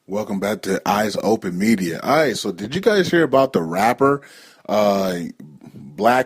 Welcome back to Eyes Open Media. All right, so did you guys hear about the rapper Blac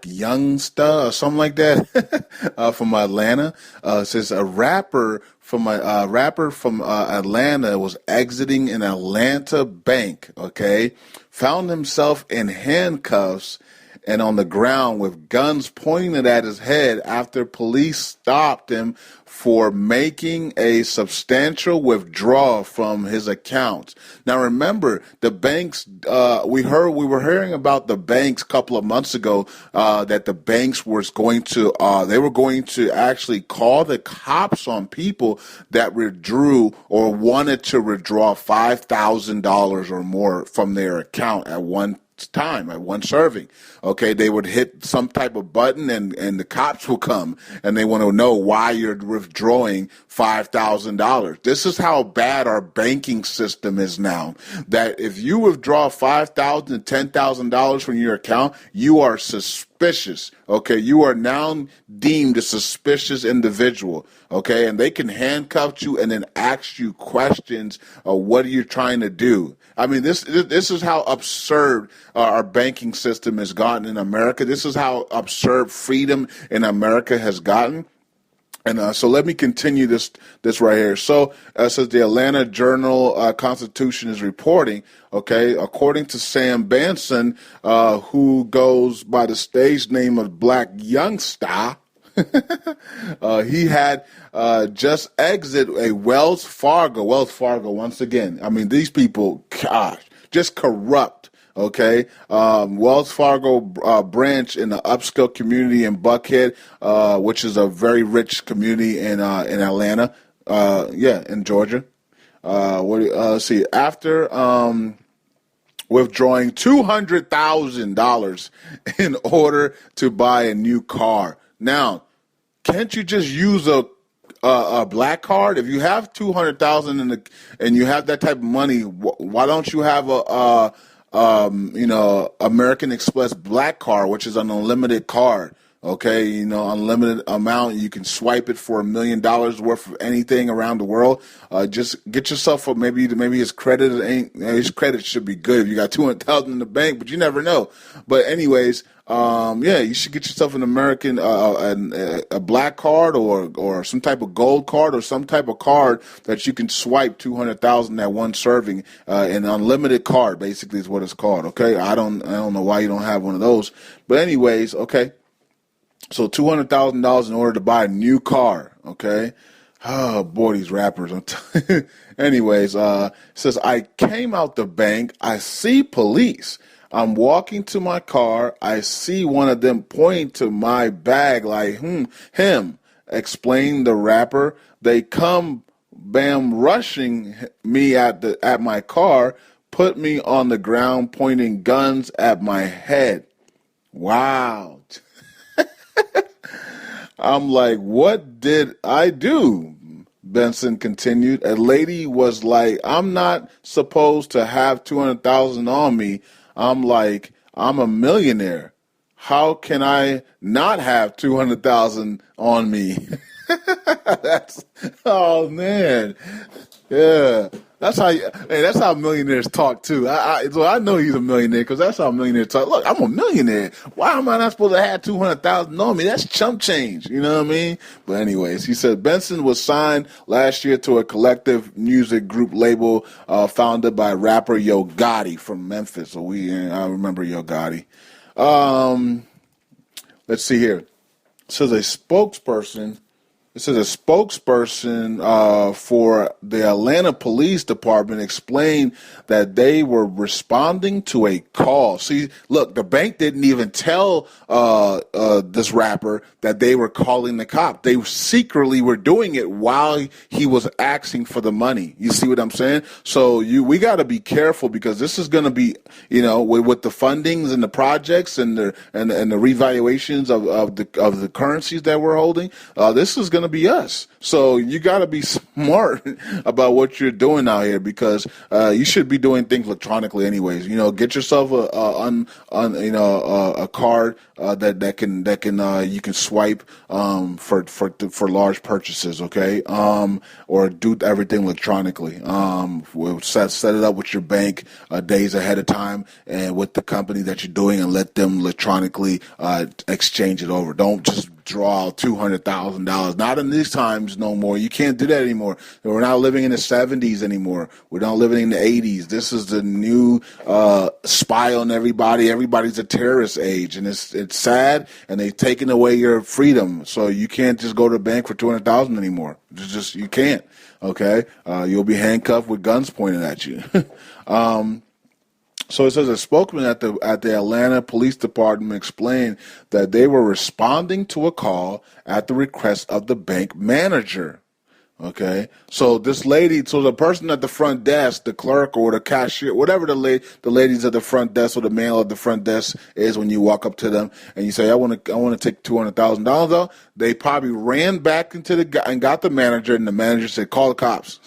Youngsta or something like that from Atlanta? It says a rapper from Atlanta was exiting an Atlanta bank. Okay, found himself in handcuffs and on the ground with guns pointed at his head after police stopped him for making a substantial withdrawal from his accounts. Now remember, the banks, we were hearing about the banks a couple of months ago, that the banks was going to, they were going to actually call the cops on people that withdrew or wanted to withdraw $5,000 or more from their account at one time, at one serving. Okay, they would hit some type of button and the cops will come and they want to know why you're withdrawing $5,000. This is how bad our banking system is now, that if you withdraw $5,000 to $10,000 from your account, you are suspicious. Okay, you are now deemed a suspicious individual. Okay, and they can handcuff you and then ask you questions of what are you trying to do. I mean, this is how absurd our banking system has gotten in America. This is how absurd freedom in America has gotten. And so let me continue this right here. So it says the Atlanta Journal-Constitution is reporting, okay, according to Sam Benson, who goes by the stage name of Blac Youngsta, he had just exited a Wells Fargo once again. I mean, these people, gosh, just corrupt. Okay, Wells Fargo branch in the upscale community in Buckhead, which is a very rich community in Atlanta, in Georgia. Let's see. After withdrawing $200,000 in order to buy a new car. Now, can't you just use a black card? If you have $200,000 and you have that type of money, why don't you have a American Express Black Card, which is an unlimited card? Okay, unlimited amount. You can swipe it for $1 million worth of anything around the world. Just get yourself maybe his credit his credit should be good if you got $200,000 in the bank, but you never know. But anyways, you should get yourself an American a black card or some type of gold card or some type of card that you can swipe $200,000 at one serving. An unlimited card basically is what it's called. Okay, I don't know why you don't have one of those, but anyways, okay. So $200,000 in order to buy a new car, okay? Oh, boy, these rappers. Anyways, it says, I came out the bank. I see police. I'm walking to my car. I see one of them pointing to my bag like, him, explained the rapper. They come, bam, rushing me at my car, put me on the ground, pointing guns at my head. Wow. I'm like, what did I do? Benson continued. A lady was like, I'm not supposed to have $200,000 on me. I'm like, I'm a millionaire. How can I not have $200,000 on me? Oh man. Yeah. That's how millionaires talk too. So I know he's a millionaire because that's how millionaires talk. Look, I'm a millionaire. Why am I not supposed to have $200,000 on me? That's chump change. You know what I mean? But anyways, he said Benson was signed last year to a collective music group label founded by rapper Yo Gotti from Memphis. So I remember Yo Gotti. Let's see here. It says a spokesperson for the Atlanta Police Department explained that they were responding to a call. See, look, the bank didn't even tell this rapper that they were calling the cop. They secretly were doing it while he was asking for the money. You see what I'm saying? So we got to be careful because this is going to be, with the fundings and the projects and the revaluations of the currencies that we're holding. This is going to be us. So you got to be smart about what you're doing out here, because you should be doing things electronically anyways. Get yourself a card that you can swipe for large purchases, okay? Or do everything electronically. We'll set it up with your bank days ahead of time and with the company that you're doing, and let them electronically exchange it over. Don't just draw out $200,000. Not in these times no more. You can't do that anymore. We're not living in the 70s anymore. We're not living in the 80s. This is the new spy on everybody. Everybody's a terrorist age, and it's sad. And they've taken away your freedom, so you can't just go to the bank for $200,000 anymore. You can't. Okay, you'll be handcuffed with guns pointed at you. So it says a spokesman at the Atlanta Police Department explained that they were responding to a call at the request of the bank manager. Okay, so the person at the front desk, the clerk or the cashier, whatever the ladies at the front desk or the male at the front desk is, when you walk up to them and you say, I want to take $200,000 out, they probably ran back into the guy and got the manager, and the manager said, call the cops.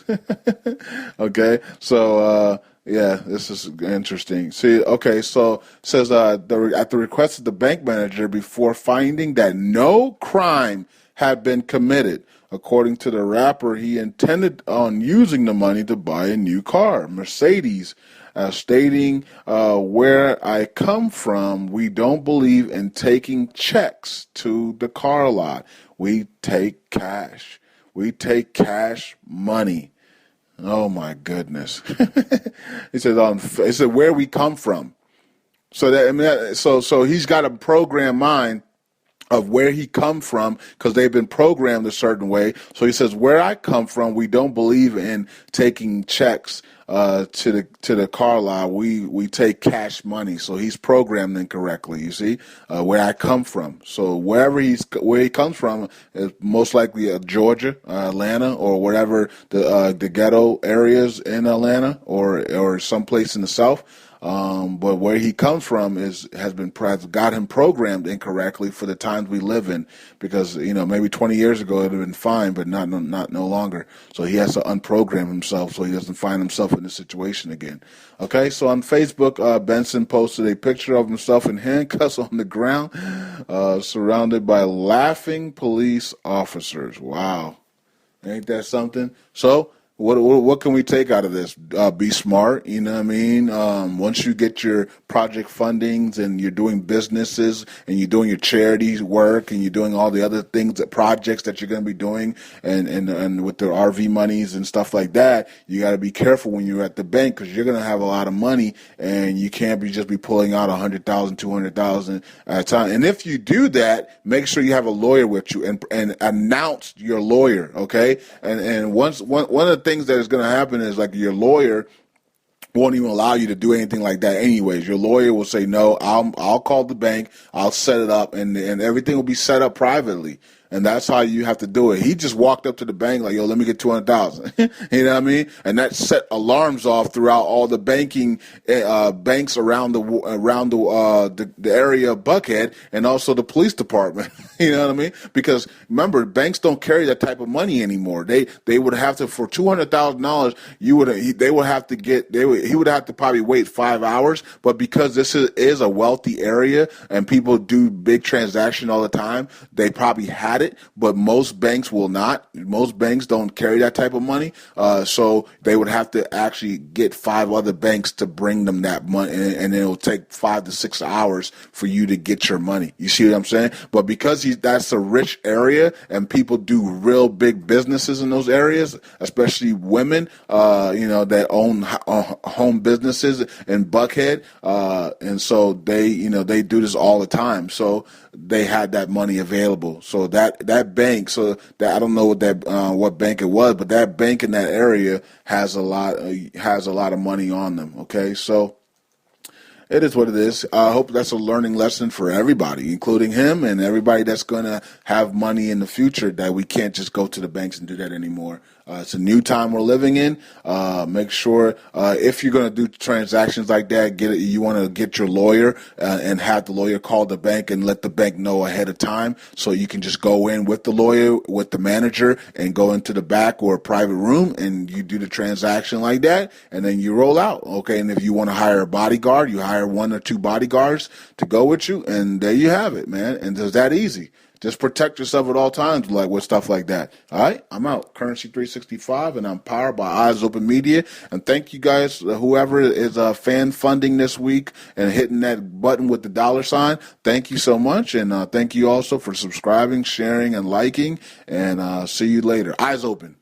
Okay, so. Yeah, this is interesting. See, okay, so it says at the request of the bank manager, before finding that no crime had been committed. According to the rapper, he intended on using the money to buy a new car, Mercedes, stating, where I come from, we don't believe in taking checks to the car lot. We take cash. We take cash money. Oh my goodness! He said, where we come from. So he's got a programmed mind of where he come from, because they've been programmed a certain way. So he says, where I come from, we don't believe in taking checks to the car lot. We take cash money. So he's programmed incorrectly. You see, where I come from. So where he comes from is most likely Georgia, Atlanta, or wherever the ghetto areas in Atlanta, or someplace in the South. But where he comes from has got him programmed incorrectly for the times we live in, because maybe 20 years ago it would have been fine, but not no longer. So he has to unprogram himself so he doesn't find himself in this situation again. Okay, so on Facebook, Benson posted a picture of himself in handcuffs on the ground, surrounded by laughing police officers. Wow, ain't that something? So. What can we take out of this? Be smart, you know what I mean? Once you get your project fundings and you're doing businesses and you're doing your charities work and you're doing all the other things, projects that you're going to be doing, and with the RV monies and stuff like that, you got to be careful when you're at the bank, because you're going to have a lot of money and you can't just be pulling out $100,000, $200,000 at a time. And if you do that, make sure you have a lawyer with you and announce your lawyer, okay? And one of the things that is going to happen is, like, your lawyer won't even allow you to do anything like that anyways. Your lawyer will say, no, I'll call the bank, I'll set it up, and everything will be set up privately. And that's how you have to do it. He just walked up to the bank like, yo, let me get $200,000. You know what I mean? And that set alarms off throughout all the banks around the area of Buckhead, and also the police department. You know what I mean? Because remember, banks don't carry that type of money anymore. They would have to, for $200,000, he would have to probably wait 5 hours. But because this is a wealthy area and people do big transactions all the time, they probably had it, but most banks will not. Most banks don't carry that type of money, so they would have to actually get 5 other banks to bring them that money, and it will take 5 to 6 hours for you to get your money. You see what I'm saying? But because that's a rich area and people do real big businesses in those areas, especially women, that own home businesses in Buckhead, and so they do this all the time. So they had that money available. So that bank, I don't know what bank it was, but that bank in that area has a lot of money on them. Okay, so it is what it is. I hope that's a learning lesson for everybody, including him and everybody that's going to have money in the future, that we can't just go to the banks and do that anymore. It's a new time we're living in. Make sure if you're going to do transactions like that, you want to get your lawyer and have the lawyer call the bank and let the bank know ahead of time, so you can just go in with the lawyer, with the manager, and go into the back or a private room, and you do the transaction like that, and then you roll out. Okay, and if you want to hire a bodyguard, you hire 1 or 2 bodyguards to go with you, and there you have it, man. And it's that easy. Just protect yourself at all times, like with stuff like that. All right, I'm out. Currency 365, and I'm powered by Eyes Open Media. And thank you guys, whoever is fan funding this week and hitting that button with the $sign. Thank you so much, and thank you also for subscribing, sharing, and liking. And see you later. Eyes open.